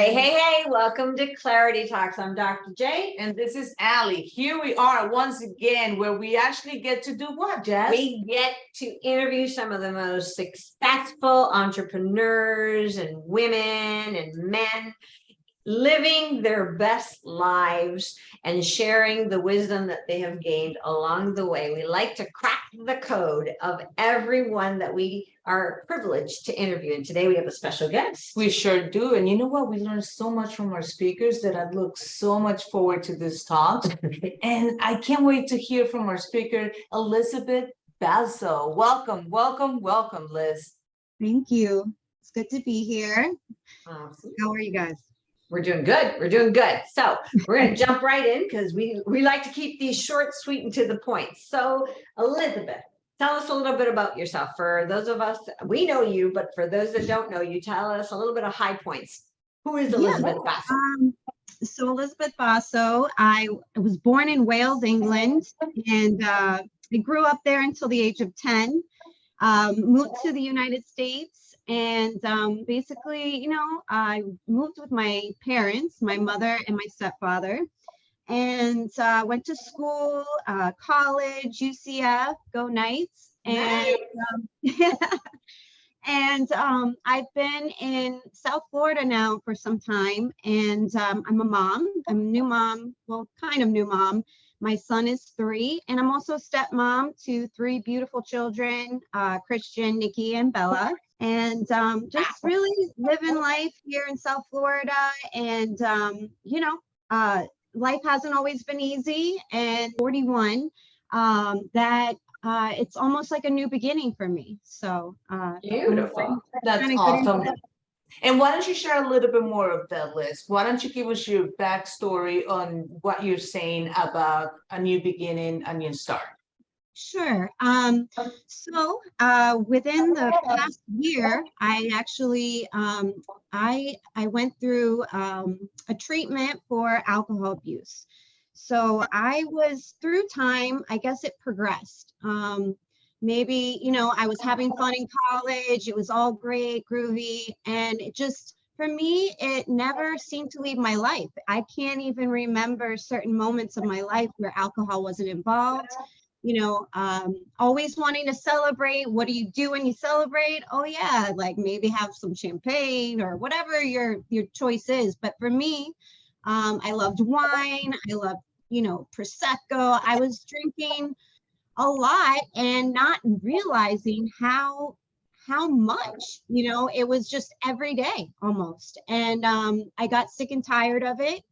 Hey, welcome to Clarity Talks. I'm Dr. J. And this is Allie. Here we are once again, where we actually get to do what, Jazz? We get to interview some of the most successful entrepreneurs and women and men living their best lives and sharing the wisdom that they have gained along the way. We like to crack the code of everyone that we are privileged to interview. And today we have a special guest. We sure do. And you know what? We learned so much from our speakers that I look so much forward to this talk. And I can't wait to hear from our speaker, Elizabeth Baso. Welcome, Liz. Thank you. It's good to be here. Awesome. How are you guys? We're doing good. So we're going to jump right in because we like to keep these short, sweet, and to the point. So Elizabeth, tell us a little bit about yourself. For those of us, we know you, but for those that don't know you, tell us a little bit of high points. Who is Elizabeth Baso? So Elizabeth Baso, I was born in Wales, England, and I grew up there until the age of 10, moved to the United States. And basically, I moved with my parents, my mother and my stepfather, and went to school, college, UCF, go Knights. And and I've been in South Florida now for some time, and I'm a mom. I'm a new mom, well, kind of new mom. My son is 3, and I'm also a stepmom to 3 beautiful children, Christian, Nikki, and Bella. And just really living life here in South Florida. And, life hasn't always been easy. And 41, that it's almost like a new beginning for me. So beautiful. That's awesome. And why don't you share a little bit more of that, Liz? Why don't you give us your backstory on what you're saying about a new beginning, a new start? Sure. So within the past year, I actually I went through a treatment for alcohol abuse. So I was through time, I guess it progressed. Maybe, I was having fun in college. It was all great, groovy. And it just, for me, it never seemed to leave my life. I can't even remember certain moments of my life where alcohol wasn't involved. Always wanting to celebrate. What do you do when you celebrate? Oh yeah, like maybe have some champagne or whatever your choice is. But for me, I loved wine. I loved, Prosecco. I was drinking a lot and not realizing how much, it was just every day almost. And I got sick and tired of it,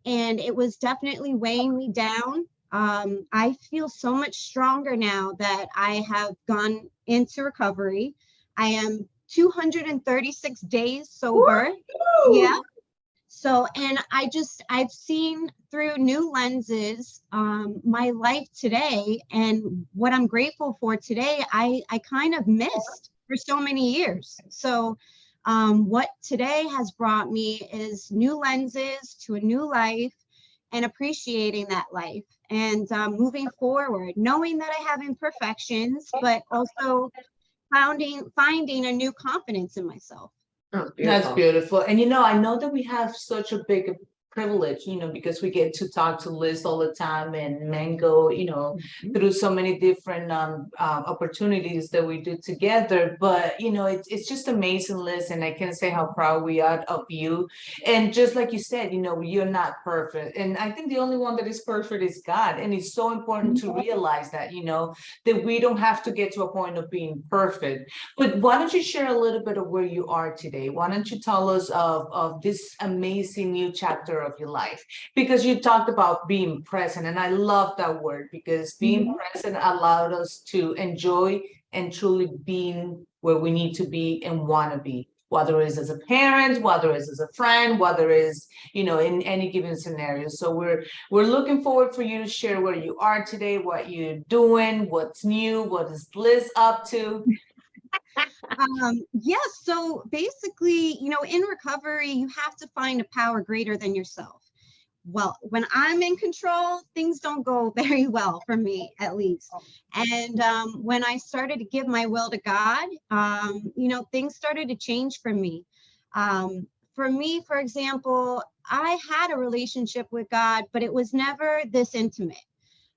and it was definitely weighing me down. I feel so much stronger now that I have gone into recovery. I am 236 days sober. Woo! Yeah. So, and I've seen through new lenses, my life today, and what I'm grateful for today, I kind of missed for so many years. So, what today has brought me is new lenses to a new life, and appreciating that life, and moving forward, knowing that I have imperfections, but also finding a new confidence in myself. Oh, beautiful. That's beautiful. And I know that we have such a big privilege, because we get to talk to Liz all the time and Mango, through so many different opportunities that we do together. But it's just amazing, Liz, and I can say how proud we are of you. And just like you said, you're not perfect, and I think the only one that is perfect is God. And it's so important to realize that that we don't have to get to a point of being perfect. But why don't you share a little bit of where you are today? Why don't you tell us of this amazing new chapter of your life? Because you talked about being present, and I love that word, because being present allowed us to enjoy and truly being where we need to be and want to be, whether it's as a parent, whether it's as a friend, whether it's in any given scenario. So we're looking forward for you to share where you are today, what you're doing, what's new, what is Liz up to. Yes. So basically, in recovery, you have to find a power greater than yourself. Well, when I'm in control, things don't go very well for me, at least. And when I started to give my will to God, things started to change for me. for me, for example, I had a relationship with God, but it was never this intimate.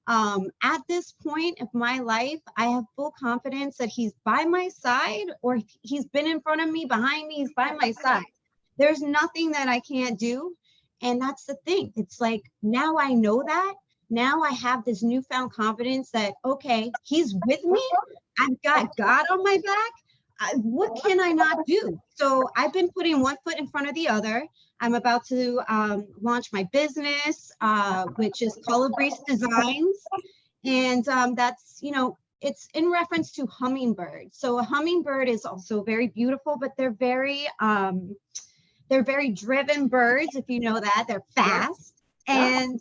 At this point of my life, I have full confidence that he's by my side, or he's been in front of me, behind me, he's by my side. There's nothing that I can't do. And that's the thing. It's like, now I know that. Now I have this newfound confidence that, okay, he's with me. I've got God on my back. What can I not do? So I've been putting one foot in front of the other. I'm about to launch my business, which is Calabrese Designs. And that's, it's in reference to hummingbirds. So a hummingbird is also very beautiful, but they're very driven birds, if you know that. They're fast, and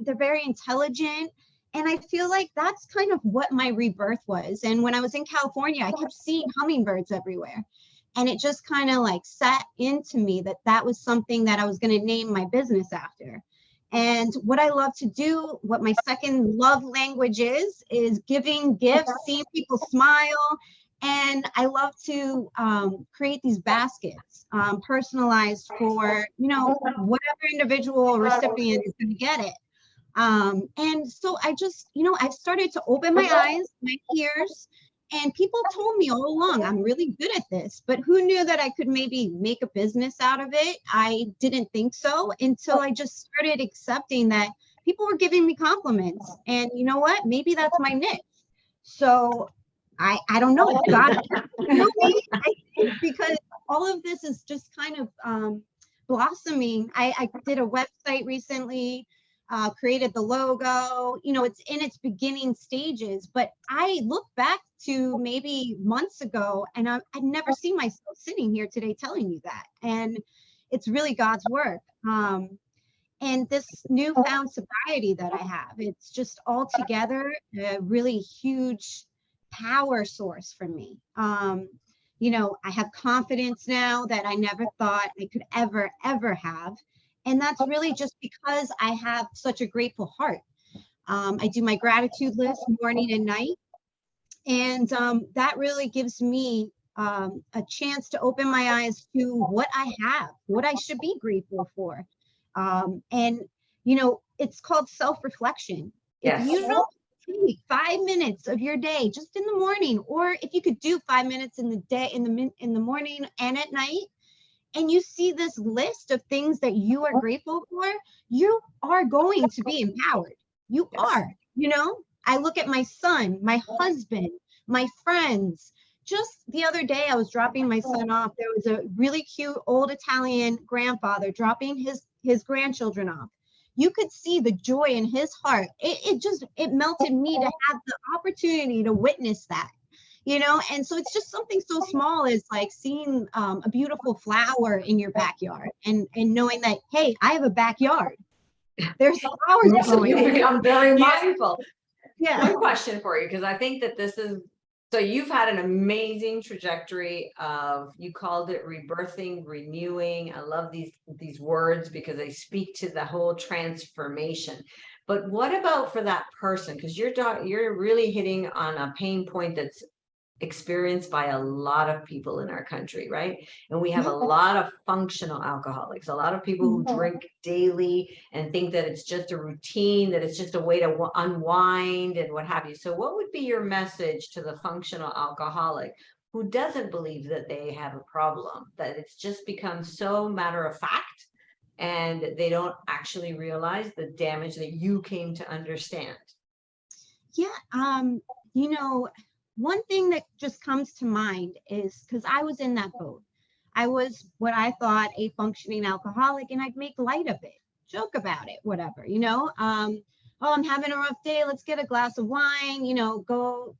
they're very intelligent. And I feel like that's kind of what my rebirth was. And when I was in California, I kept seeing hummingbirds everywhere. And it just kind of like sat into me that that was something that I was going to name my business after. And what I love to do, what my second love language is giving gifts, seeing people smile. And I love to create these baskets personalized for, whatever individual recipient is going to get it. And so I just, I started to open my eyes, my ears, and people told me all along, I'm really good at this, but who knew that I could maybe make a business out of it? I didn't think so until I just started accepting that people were giving me compliments. And you know what? Maybe that's my niche. So I don't know. God, me, I think, because all of this is just kind of blossoming. I did a website recently. Created the logo, it's in its beginning stages, but I look back to maybe months ago and I'd never seen myself sitting here today telling you that. And it's really God's work. And this newfound sobriety that I have, it's just altogether a really huge power source for me. I have confidence now that I never thought I could ever have. And that's really just because I have such a grateful heart. I do my gratitude list morning and night. And that really gives me a chance to open my eyes to what I have, what I should be grateful for. And it's called self-reflection. Yes. If you don't take 5 minutes of your day, just in the morning, or if you could do 5 minutes in the day, in the morning and at night, and you see this list of things that you are grateful for, you are going to be empowered. You are, I look at my son, my husband, my friends. Just the other day, I was dropping my son off. There was a really cute old Italian grandfather dropping his grandchildren off. You could see the joy in his heart. It melted me to have the opportunity to witness that. And so it's just something so small as like seeing a beautiful flower in your backyard and knowing that, hey, I have a backyard. There's flowers growing. You become very mindful. Yeah. One question for you, because I think that so you've had an amazing trajectory of, you called it rebirthing, renewing. I love these words because they speak to the whole transformation. But what about for that person? Because you're really hitting on a pain point that's experienced by a lot of people in our country, right? And we have a lot of functional alcoholics, a lot of people who drink daily and think that it's just a routine, that it's just a way to unwind and what have you. So what would be your message to the functional alcoholic who doesn't believe that they have a problem, that it's just become so matter of fact and they don't actually realize the damage that you came to understand? Yeah. One thing that just comes to mind is because I was in that boat. I was what I thought a functioning alcoholic, and I'd make light of it, joke about it, whatever, oh, I'm having a rough day. Let's get a glass of wine, go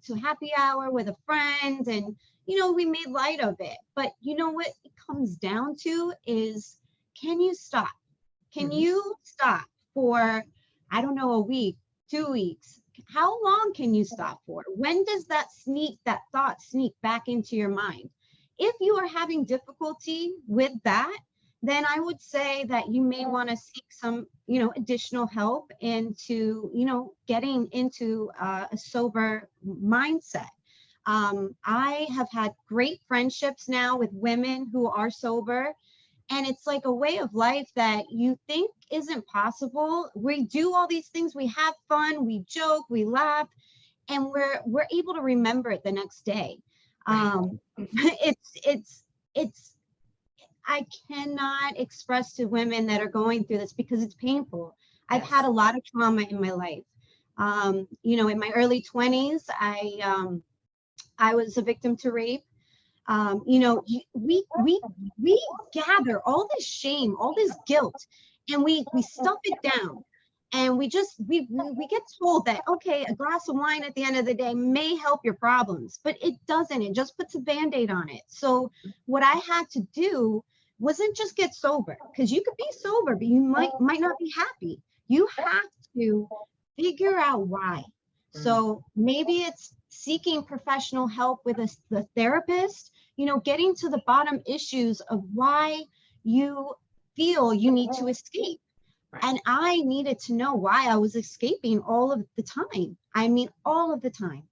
to happy hour with a friend. And, we made light of it. But what it comes down to is, can you stop? Can you stop for, I don't know, a week, 2 weeks? How long can you stop for? When does that thought sneak back into your mind? If you are having difficulty with that, then I would say that you may want to seek some, additional help into, getting into a sober mindset. I have had great friendships now with women who are sober, And it's like a way of life that you think isn't possible. We do all these things, we have fun, we joke, we laugh, and we're able to remember it the next day. It's I cannot express to women that are going through this because it's painful. I've had a lot of trauma in my life. You know, in my early 20s, I was a victim to rape. You know, we gather all this shame, all this guilt, and we stuff it down. And we get told that, okay, a glass of wine at the end of the day may help your problems, but it doesn't. It just puts a Band-Aid on it. So what I had to do wasn't just get sober, because you could be sober, but you might not be happy. You have to figure out why. So maybe it's seeking professional help with the therapist, you know, getting to the bottom issues of why you feel you need to escape. And I needed to know why I was escaping all of the time. I mean, all of the time.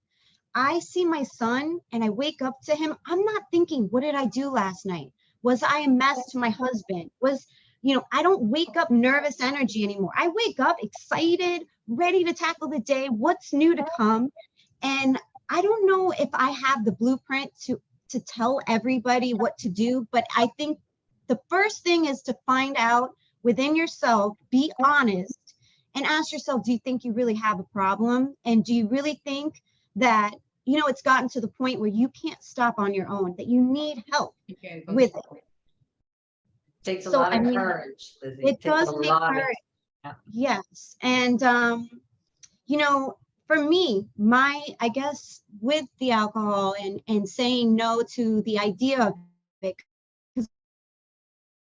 I see my son and I wake up to him. I'm not thinking, what did I do last night? Was I a mess to my husband? You know, I don't wake up nervous energy anymore. I wake up excited, ready to tackle the day, what's new to come. And I don't know if I have the blueprint to tell everybody what to do, but I think the first thing is to find out within yourself, be honest, and ask yourself, do you think you really have a problem? And do you really think that, you know, it's gotten to the point where you can't stop on your own, that you need help with it? Takes a lot of courage, Lizzie. It does take courage. Yes. And, you know, for me, I guess with the alcohol and saying no to the idea of it,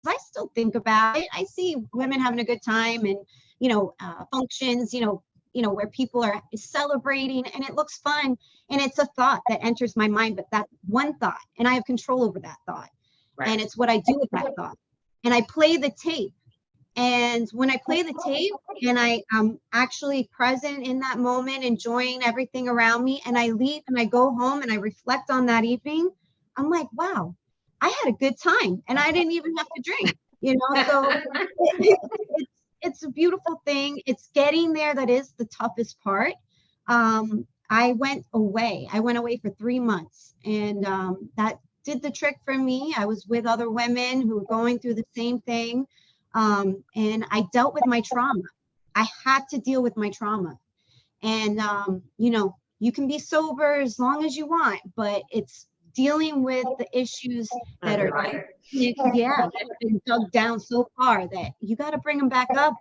I still think about it. I see women having a good time and, you know, functions, you know, where people are celebrating and it looks fun. And it's a thought that enters my mind, but that's one thought and I have control over that thought. And it's what I do with that thought. And I play the tape. And when I play the tape and I'm actually present in that moment, enjoying everything around me, and I leave and I go home and I reflect on that evening, I'm like, wow, I had a good time and I didn't even have to drink, you know? So it's a beautiful thing. It's getting there that is the toughest part. I went away for 3 months and that did the trick for me. I was with other women who were going through the same thing. And I dealt with my trauma. I had to deal with my trauma. And, you know, you can be sober as long as you want, but it's dealing with the issues that are, that have been dug down so far that you got to bring them back up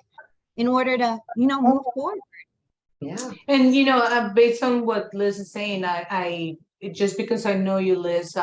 in order to, you know, move forward. Yeah. And, you know, based on what Liz is saying, just because I know you, Liz,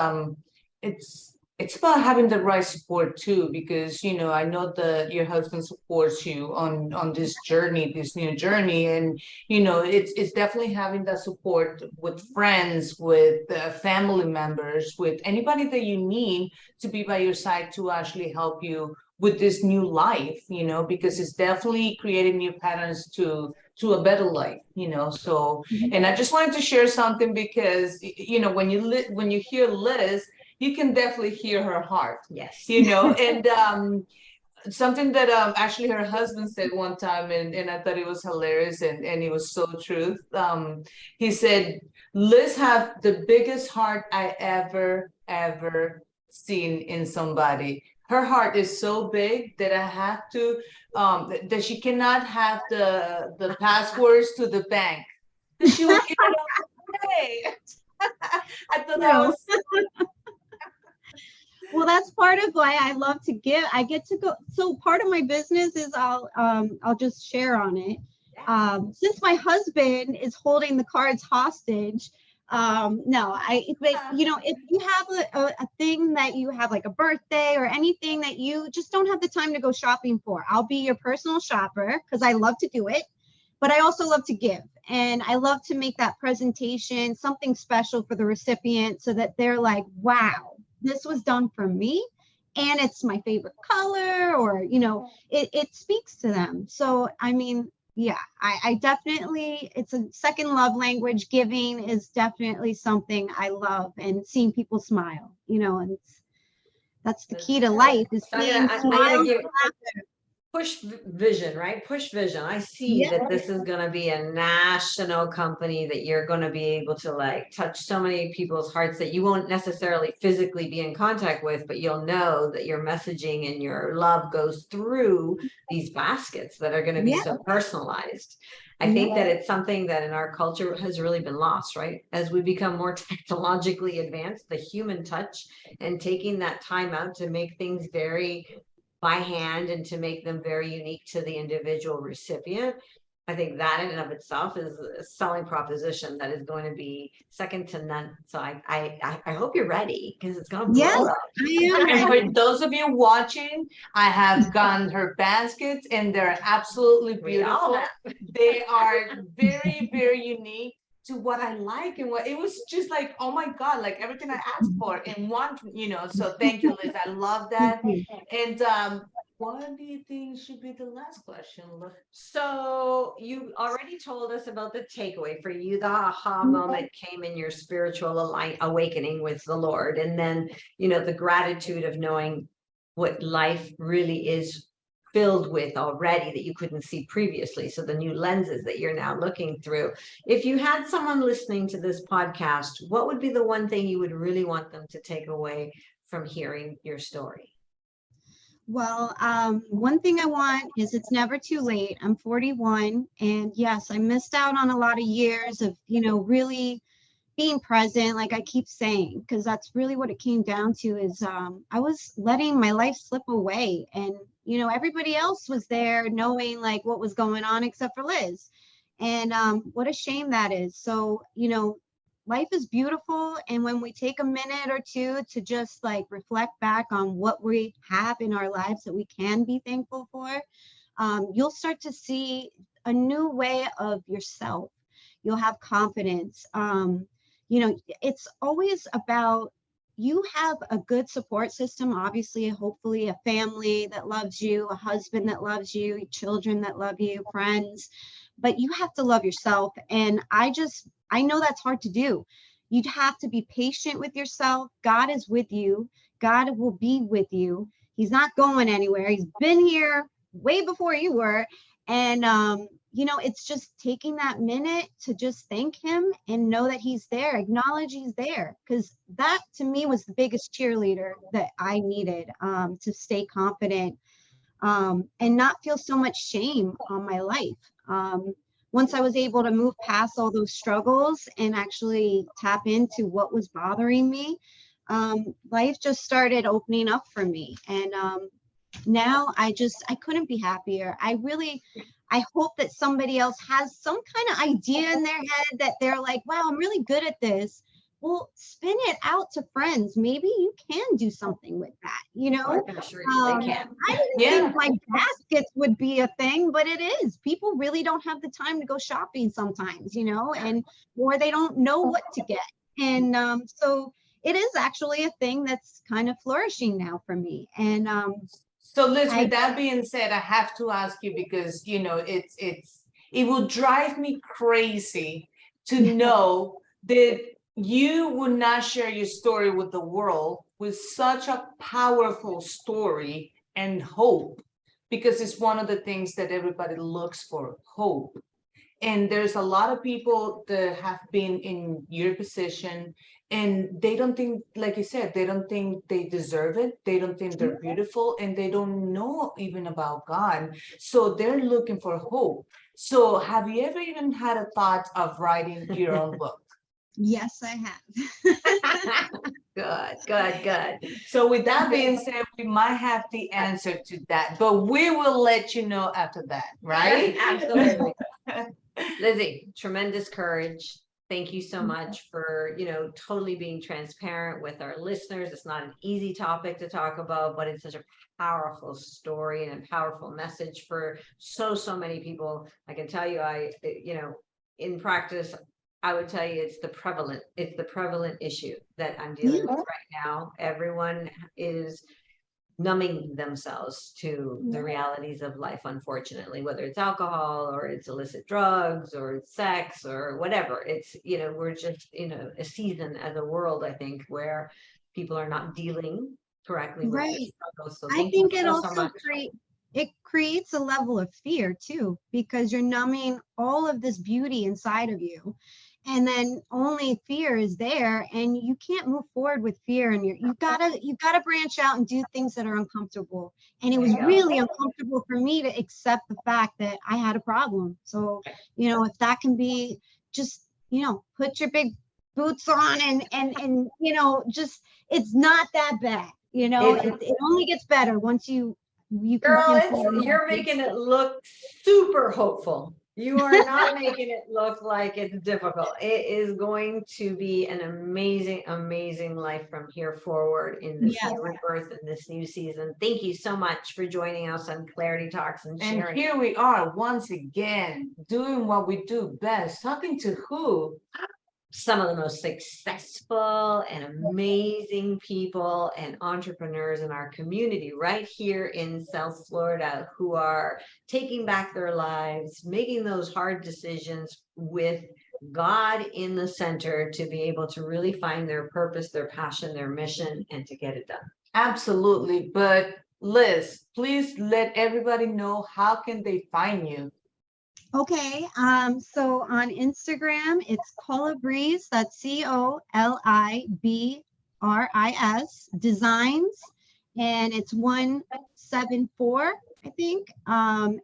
it's about having the right support too, because, you know, I know that your husband supports you on this journey, this new journey. And, you know, it's definitely having that support with friends, with family members, with anybody that you need to be by your side to actually help you with this new life, you know, because it's definitely creating new patterns to a better life, you know. So, and I just wanted to share something because, you know, when you hear Liz, you can definitely hear her heart. Yes. You know, and something that actually her husband said one time, and I thought it was hilarious and it was so true. He said, Liz had the biggest heart I ever seen in somebody. Her heart is so big that I have to, that she cannot have the passwords to the bank. She would give it all away. I thought that was well, that's part of why I love to give. I get to go. So part of my business is I'll just share on it. Since my husband is holding the cards hostage, no, but you know, if you have a thing that you have like a birthday or anything that you just don't have the time to go shopping for, I'll be your personal shopper because I love to do it. But I also love to give, and I love to make that presentation something special for the recipient so that they're like, wow, this was done for me and it's my favorite color, or, you know, it speaks to them. So, I mean, yeah, I definitely, it's a second love language. Giving is definitely something I love, and seeing people smile, you know, and That's the key to life, is So I'm seeing gonna, I'm gonna smiles give and laughter. push vision, right? Push vision. I see Yeah. that this is going to be a national company, that you're going to be able to like touch so many people's hearts that you won't necessarily physically be in contact with, but you'll know that your messaging and your love goes through these baskets that are going to be Yeah. so personalized. I think that it's something that in our culture has really been lost, right? As we become more technologically advanced, the human touch and taking that time out to make things very by hand and to make them very unique to the individual recipient. I think that in and of itself is a selling proposition that is going to be second to none. So I hope you're ready, because it's going to Yes, blow up. I am And ready. for those of you watching, I have gotten her baskets and they're absolutely We all beautiful. have. They are very, very unique to what I like, and what it was just like, oh my God, like everything I asked for in one, so thank you, Liz. I love that. Thank you. And what do you think should be the last question? So you already told us about the takeaway. For you, the aha moment came in your spiritual awakening with the Lord. And then, the gratitude of knowing what life really is filled with already that you couldn't see previously. So the new lenses that you're now looking through. If you had someone listening to this podcast, what would be the one thing you would really want them to take away from hearing your story? Well, one thing I want is it's never too late. I'm 41, and yes, I missed out on a lot of years of, really being present, like I keep saying, because that's really what it came down to is I was letting my life slip away, and, everybody else was there knowing like what was going on except for Liz. And what a shame that is. So, life is beautiful, and when we take a minute or two to just like reflect back on what we have in our lives that we can be thankful for, you'll start to see a new way of yourself. You'll have confidence. It's always about, you have a good support system, obviously, hopefully a family that loves you, a husband that loves you, children that love you, friends, but you have to love yourself. And I know that's hard to do. You'd have to be patient with yourself. God is with you. God will be with you. He's not going anywhere. He's been here way before you were. And, it's just taking that minute to just thank him and know that he's there, acknowledge he's there. Because that to me was the biggest cheerleader that I needed, to stay confident, and not feel so much shame on my life. Once I was able to move past all those struggles and actually tap into what was bothering me, life just started opening up for me. And now I couldn't be happier. I hope that somebody else has some kind of idea in their head that they're like, wow, I'm really good at this. Well, spin it out to friends. Maybe you can do something with that, I can assure you they can. I didn't think my baskets would be a thing, but it is. People really don't have the time to go shopping sometimes, or they don't know what to get. And so it is actually a thing that's kind of flourishing now for me. And so Liz, with that being said, I have to ask you, because it would drive me crazy to know that you would not share your story with the world, with such a powerful story and hope, because it's one of the things that everybody looks for, hope. And there's a lot of people that have been in your position, and they don't think, like you said, they don't think they deserve it. They don't think they're beautiful, and they don't know even about God. So they're looking for hope. So have you ever even had a thought of writing your own book? Yes, I have. Good. So with that being said, we might have the answer to that, but we will let you know after that, right? Absolutely. Lizzie, tremendous courage. Thank you so much for, totally being transparent with our listeners. It's not an easy topic to talk about, but it's such a powerful story and a powerful message for so many people. I can tell you, in practice, I would tell you it's the prevalent issue that I'm dealing with right now. Everyone is numbing themselves to the realities of life, unfortunately, whether it's alcohol or it's illicit drugs or it's sex or whatever. It's, we're just in a season as a world, I think, where people are not dealing correctly with their Right. struggles. So I thank you think it so also much. creates a level of fear too, because you're numbing all of this beauty inside of you. And then only fear is there, and you can't move forward with fear, and you gotta branch out and do things that are uncomfortable. And it There was you go. really uncomfortable for me to accept the fact that I had a problem. So, if that can be just, put your big boots on and just, it's not that bad. It only gets better once you can Girl, pinpoint. you're making it look super hopeful. You are not making it look like it's difficult. It is going to be an amazing, amazing life from here forward in this Yes. new rebirth in this new season. Thank you so much for joining us on Clarity Talks and sharing. And here we are once again doing what we do best, talking to who? Some of the most successful and amazing people and entrepreneurs in our community right here in South Florida, who are taking back their lives, making those hard decisions with God in the center to be able to really find their purpose, their passion, their mission, and to get it done. Absolutely. But Liz, please let everybody know, how can they find you? Okay, so on Instagram, it's Colibris, that's COLIBRIS Designs, and it's 174, I think. And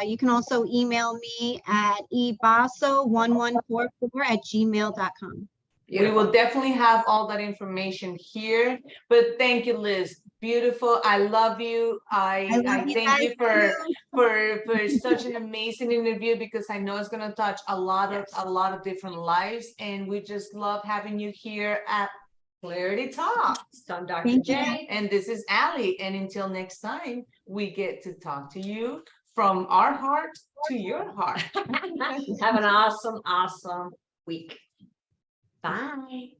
you can also email me at ebaso1144@gmail.com. We will definitely have all that information here. But thank you, Liz. Beautiful. I love you. I thank you for such an amazing interview, because I know it's going to touch a lot of different lives, and we just love having you here at Clarity Talks. So I'm Dr. J. And this is Allie. And until next time, we get to talk to you from our heart to your heart. Have an awesome, awesome week. Bye.